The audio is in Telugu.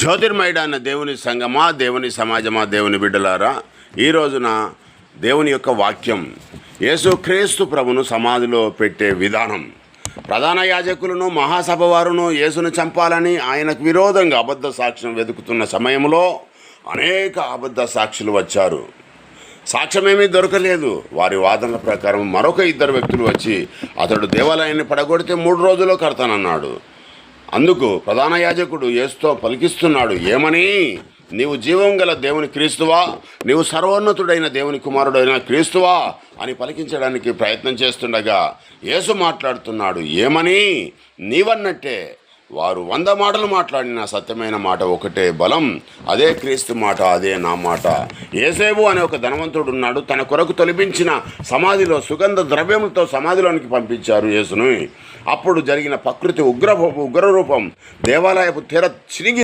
జ్యోతిర్మయుడైన దేవుని సంగమా, దేవుని సమాజమా, దేవుని బిడ్డలారా, ఈ రోజున దేవుని యొక్క వాక్యం యేసుక్రీస్తు ప్రభును సమాధిలో పెట్టే విధానం. ప్రధాన యాజకులను మహాసభ వారును యేసును చంపాలని ఆయనకు విరోధంగా అబద్ధ సాక్ష్యం వెతుకుతున్న సమయంలో అనేక అబద్ధ సాక్షులు వచ్చారు. సాక్ష్యమేమీ దొరకలేదు. వారి వాదనల ప్రకారం మరొక ఇద్దరు వ్యక్తులు వచ్చి అతడు దేవాలయాన్ని పడగొడితే 3 రోజుల్లో కడతానన్నాడు. అందుకు ప్రధాన యాజకుడు యేసుతో పలికిస్తున్నాడు, ఏమని? నీవు జీవం గల దేవుని క్రీస్తువా, నీవు సర్వోన్నతుడైన దేవుని కుమారుడైన క్రీస్తువా అని పలికించడానికి ప్రయత్నం చేస్తుండగా యేసు మాట్లాడుతున్నాడు, ఏమని? నీవన్నట్టే. వారు 100 మాటలు మాట్లాడిన సత్యమైన మాట ఒకటే బలం, అదే క్రీస్తు మాట, అదే నా మాట. యేసేబు అనే ఒక ధనవంతుడు ఉన్నాడు. తన కొరకు తొలిపించిన సమాధిలో సుగంధ ద్రవ్యములతో సమాధిలోనికి పంపించారు యేసును. అప్పుడు జరిగిన ప్రకృతి ఉగ్రరూపం దేవాలయపు తెర చిరిగి